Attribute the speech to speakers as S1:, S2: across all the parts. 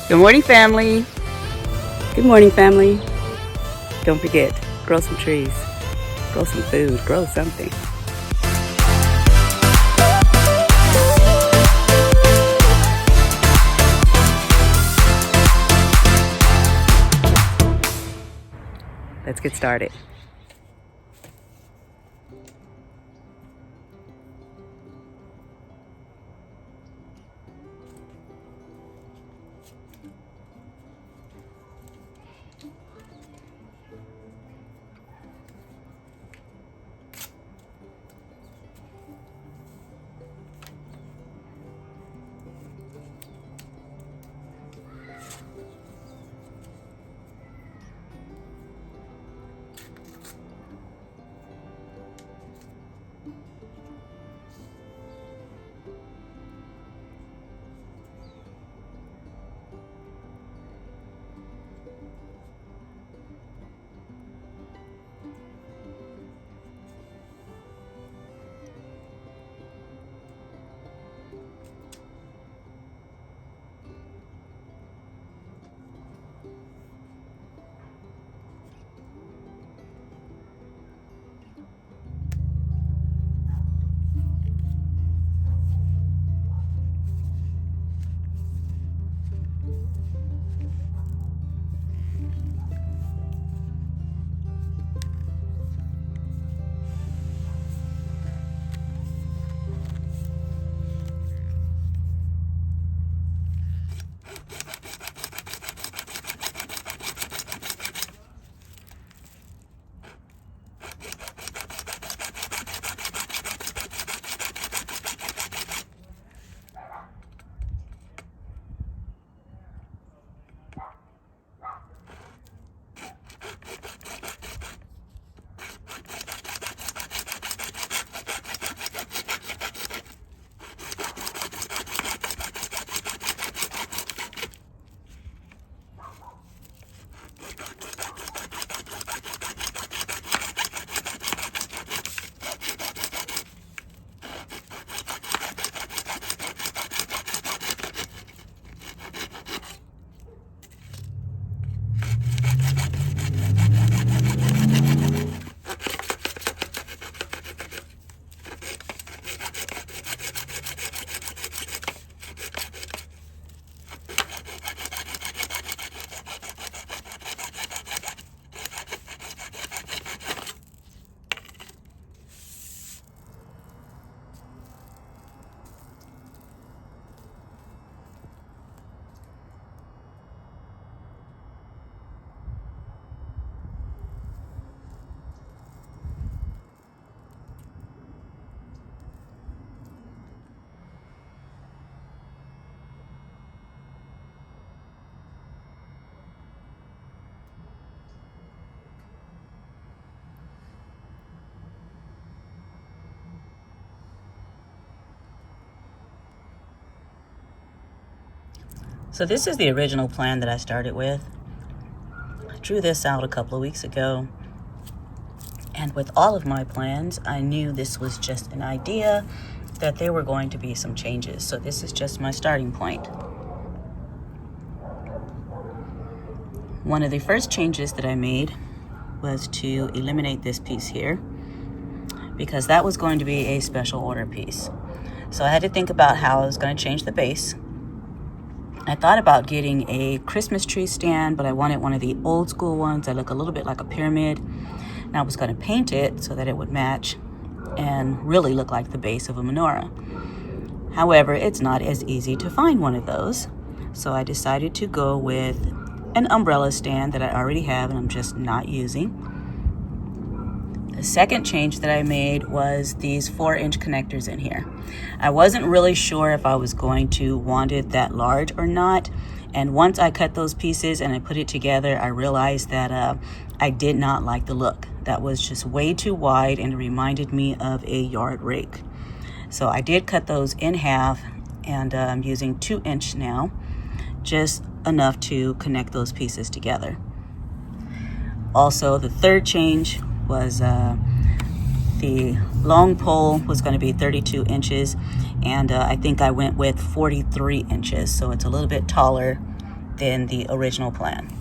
S1: Good morning, family. Good morning, family. Don't forget, grow some trees, grow some food, grow something. Let's get started. So this is the original plan that I started with. I drew this out a couple of weeks ago. And with all of my plans, I knew this was just an idea, that there were going to be some changes. So this is just my starting point. One of the first changes that I made was to eliminate this piece here, because that was going to be a special order piece. So I had to think about how I was going to change the base. I thought about getting a Christmas tree stand, but I wanted one of the old school ones that look a little bit like a pyramid. And I was going to paint it so that it would match and really look like the base of a menorah. However, it's not as easy to find one of those. So I decided to go with an umbrella stand that I already have and I'm just not using. The second change that I made was these 4-inch connectors in here. I wasn't really sure if I was going to want it that large or not. And once I cut those pieces and I put it together, I realized that I did not like the look. That was just way too wide and it reminded me of a yard rake. So I did cut those in half and I'm using 2-inch now, just enough to connect those pieces together. Also, the third change was the long pole was going to be 32 inches and I think I went with 43 inches, so it's a little bit taller than the original plan.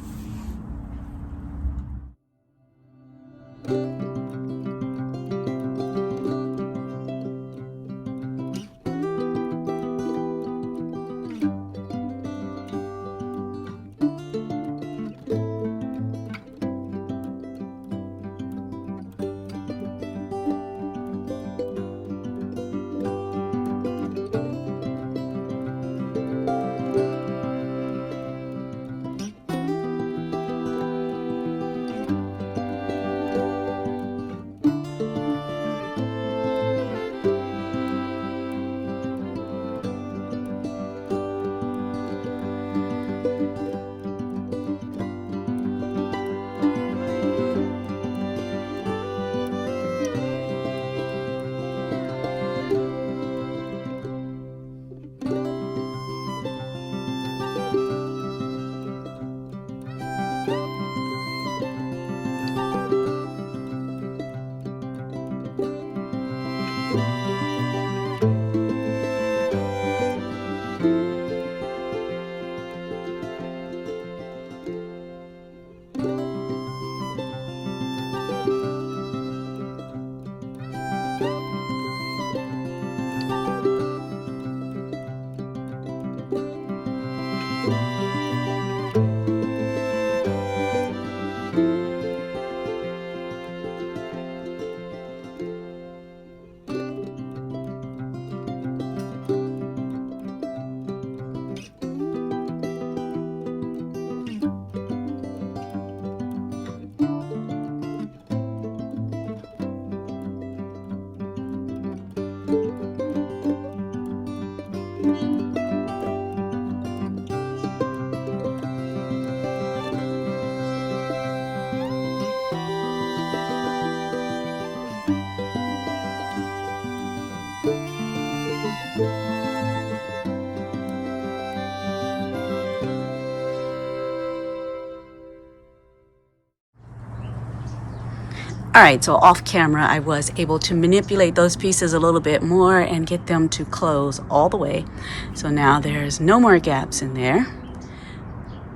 S1: All right, so off camera, I was able to manipulate those pieces a little bit more and get them to close all the way. So now there's no more gaps in there.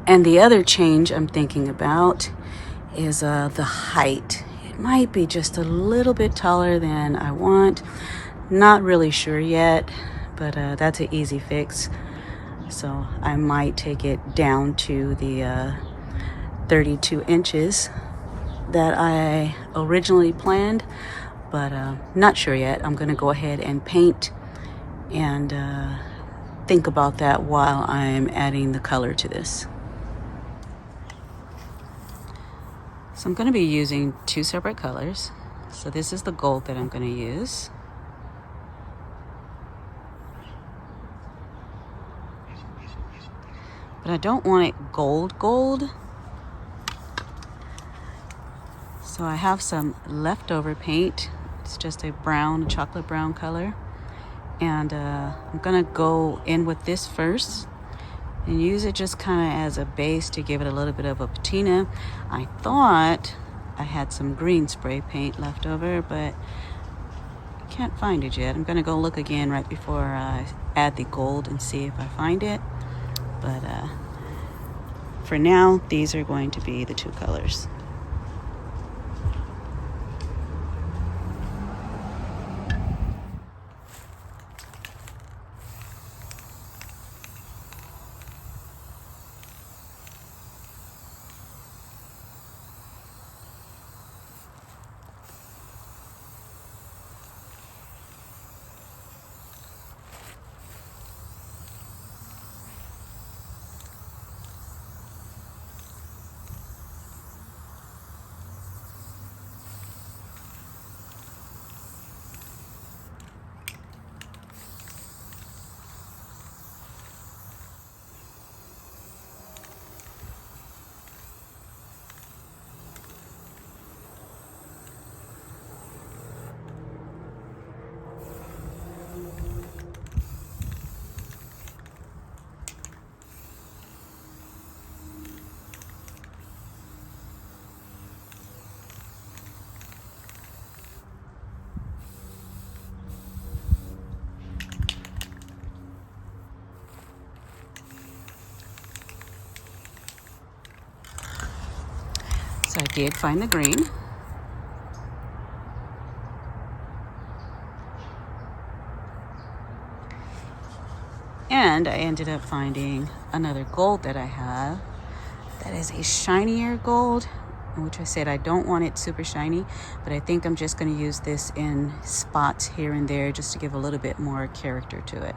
S1: And the other change I'm thinking about is the height. It might be just a little bit taller than I want. Not really sure yet, but that's an easy fix. So I might take it down to the 32 inches that I originally planned, but not sure yet. I'm gonna go ahead and paint and think about that while I'm adding the color to this. So I'm gonna be using two separate colors. So this is the gold that I'm gonna use. But I don't want it gold. So I have some leftover paint. It's just a brown, chocolate brown color. And I'm gonna go in with this first and use it just kind of as a base to give it a little bit of a patina. I thought I had some green spray paint left over, but I can't find it yet. I'm gonna go look again right before I add the gold and see if I find it. But for now, these are going to be the two colors. So I did find the green. And I ended up finding another gold that I have that is a shinier gold, which I said I don't want it super shiny, but I think I'm just going to use this in spots here and there just to give a little bit more character to it.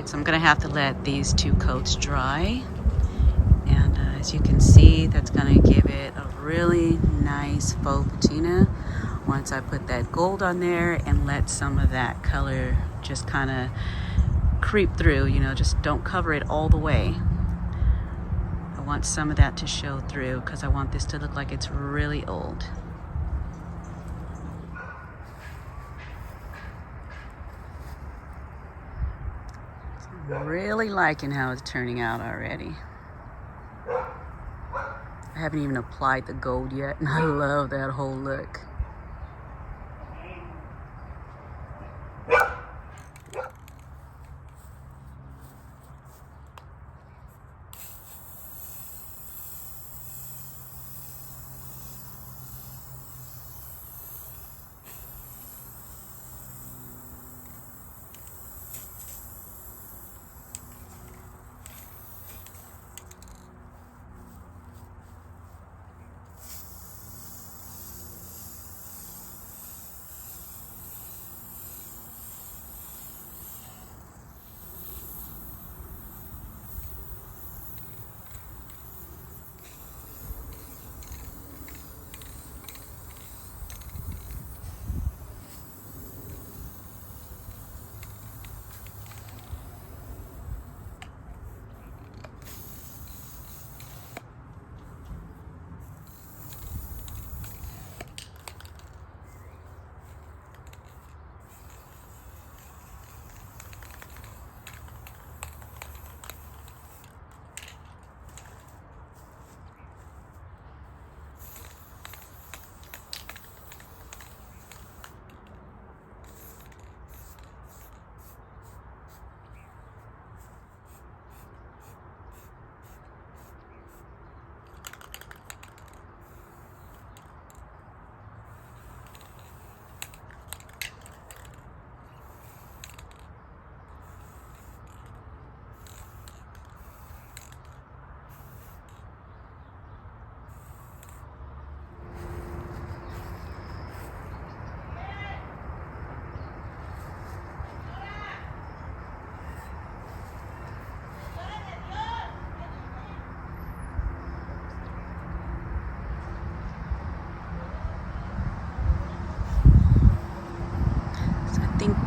S1: So I'm gonna have to let these 2 coats dry, and as you can see, that's gonna give it a really nice faux patina once I put that gold on there and let some of that color just kind of creep through. You know, just don't cover it all the way. I want some of that to show through because I want this to look like it's really old. Really liking how it's turning out already. I haven't even applied the gold yet, and I love that whole look.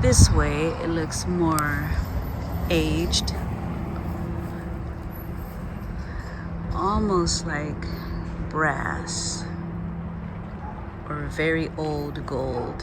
S1: This way it looks more aged, almost like brass or very old gold.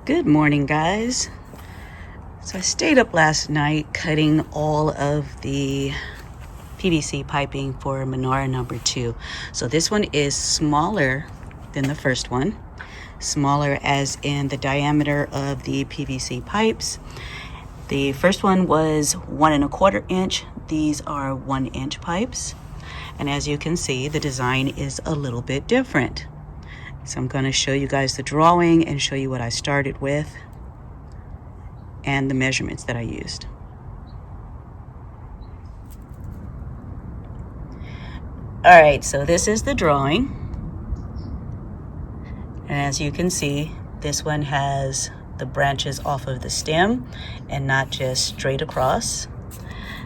S1: Good morning, guys. So I stayed up last night cutting all of the PVC piping for menorah number 2. So this one is smaller than the first one. Smaller as in the diameter of the PVC pipes. The first one was 1¼ inch. These are 1-inch pipes. And as you can see, the design is a little bit different. So I'm going to show you guys the drawing and show you what I started with and the measurements that I used. All right, so this is the drawing. And as you can see, this one has the branches off of the stem and not just straight across.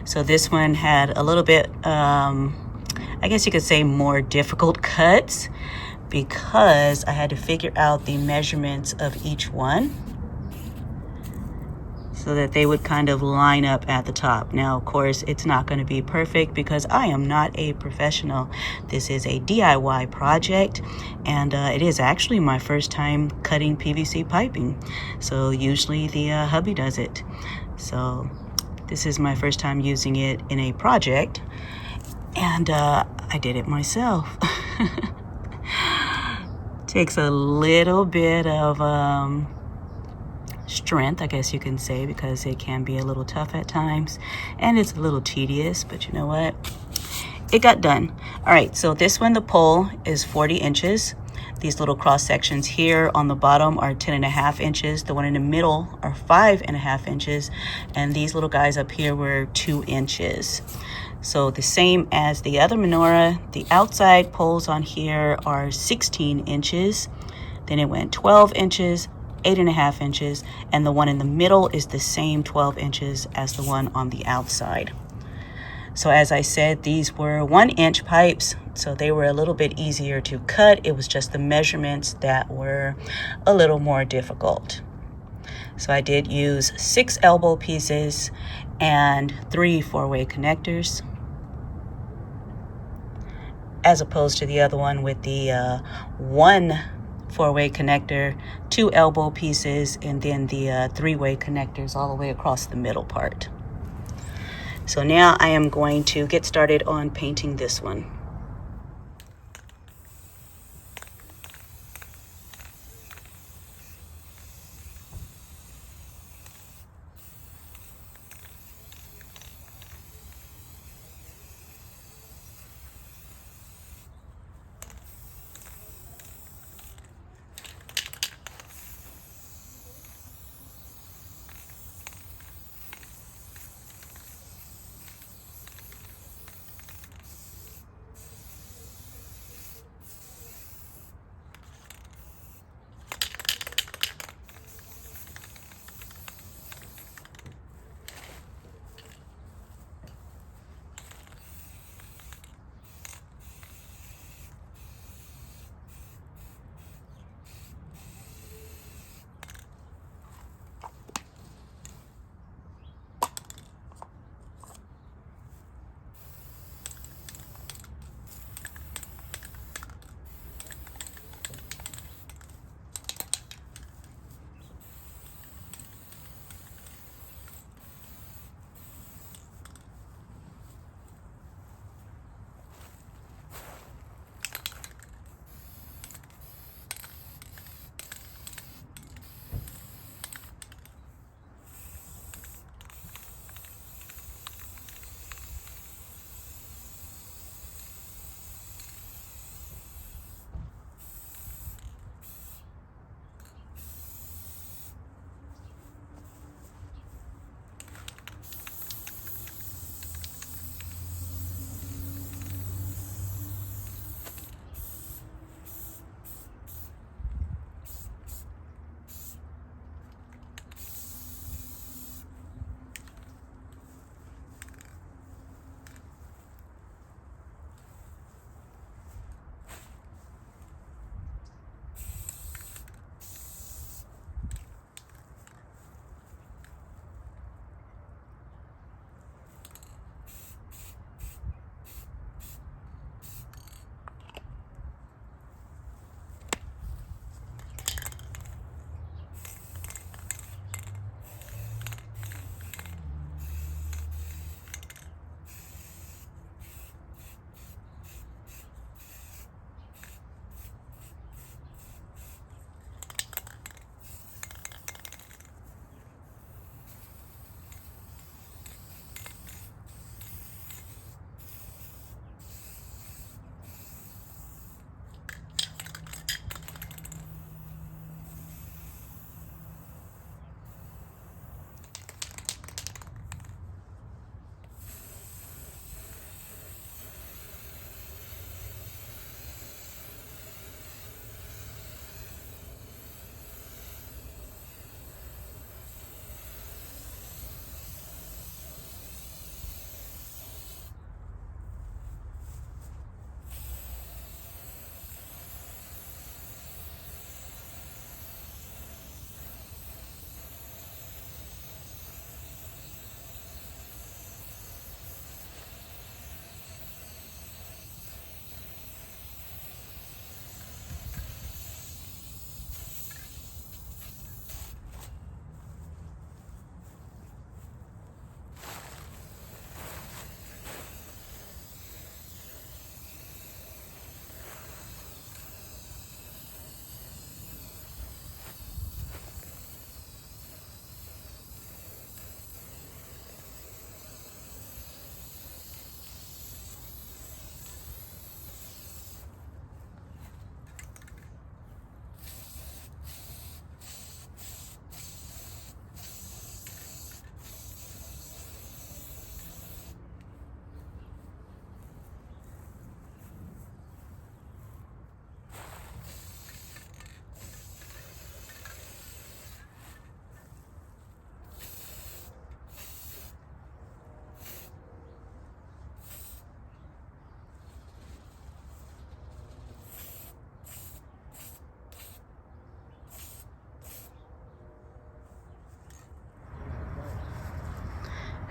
S1: So this one had a little bit, I guess you could say more difficult cuts because I had to figure out the measurements of each one so that they would kind of line up at the top. Now, of course, it's not going to be perfect because I am not a professional. This is a DIY project, and it is actually my first time cutting PVC piping. So usually the hubby does it. So this is my first time using it in a project, and I did it myself. Takes a little bit of strength, I guess you can say, because it can be a little tough at times and it's a little tedious, but you know what, it got done. All right, so this one, the pole is 40 inches. These little cross sections here on the bottom are 10½ inches. The one in the middle are 5½ inches, and these little guys up here were 2 inches. So the same as the other menorah, the outside poles on here are 16 inches. Then it went 12 inches, 8½ inches, and the one in the middle is the same 12 inches as the one on the outside. So as I said, these were 1-inch pipes, so they were a little bit easier to cut. It was just the measurements that were a little more difficult. So I did use 6 elbow pieces and 3 4-way connectors, as opposed to the other one with the 1 4-way connector, 2 elbow pieces, and then the 3-way connectors all the way across the middle part. So now I am going to get started on painting this one.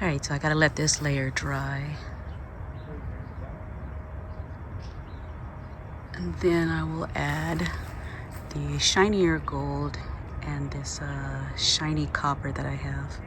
S1: Alright, so I gotta let this layer dry. And then I will add the shinier gold and this shiny copper that I have.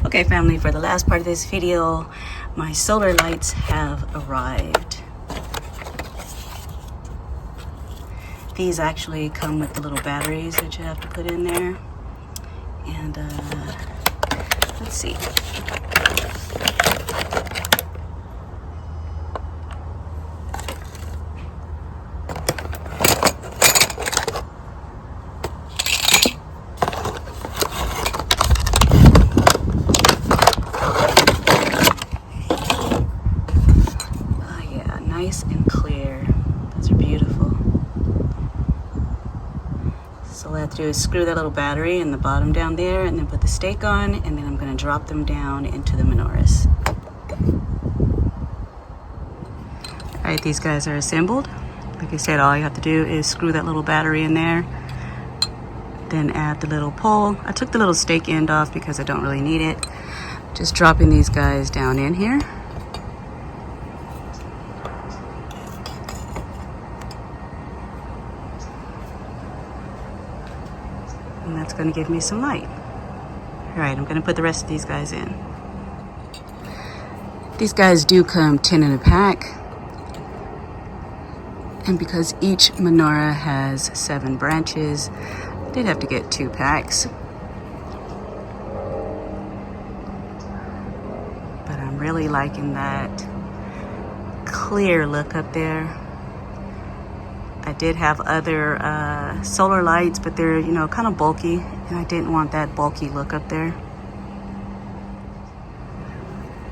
S1: Okay, family, for the last part of this video, my solar lights have arrived. These actually come with the little batteries that you have to put in there. And let's see. Nice and clear. Those are beautiful. So all I have to do is screw that little battery in the bottom down there and then put the stake on, and then I'm going to drop them down into the menorahs. Alright, these guys are assembled. Like I said, all you have to do is screw that little battery in there, then add the little pole. I took the little stake end off because I don't really need it. Just dropping these guys down in here. And that's going to give me some light. All right, I'm going to put the rest of these guys in. These guys do come 10 in a pack. And because each menorah has 7 branches, I did have to get 2 packs. But I'm really liking that clear look up there. I did have other solar lights, but they're, you know, kind of bulky, and I didn't want that bulky look up there.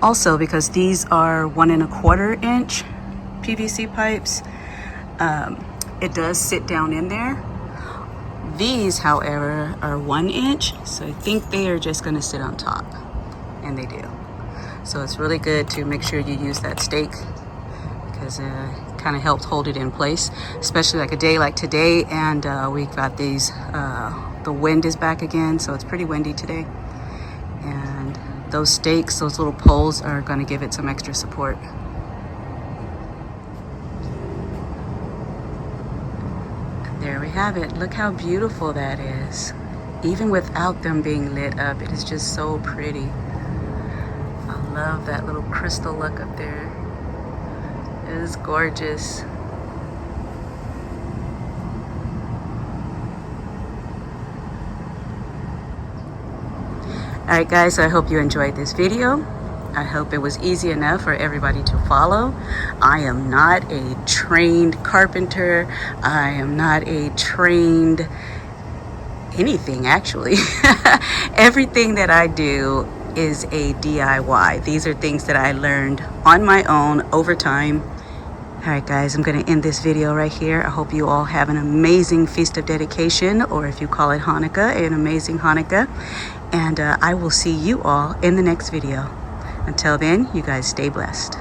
S1: Also, because these are 1 1/4 inch PVC pipes, it does sit down in there. These, however, are 1 inch, so I think they are just going to sit on top, and they do. So it's really good to make sure you use that stake, because kind of helped hold it in place, especially like a day like today. And we've got these, the wind is back again, so it's pretty windy today. And those stakes, those little poles, are going to give it some extra support. have it. Look how beautiful that is. Even without them being lit up, it is just so pretty. I love that little crystal look up there. It is gorgeous. Alright guys, so I hope you enjoyed this video. I hope it was easy enough for everybody to follow. I am not a trained carpenter. I am not a trained anything actually. Everything that I do is a DIY. These are things that I learned on my own over time. Alright guys, I'm going to end this video right here. I hope you all have an amazing Feast of Dedication, or if you call it Hanukkah, an amazing Hanukkah. And I will see you all in the next video. Until then, you guys stay blessed.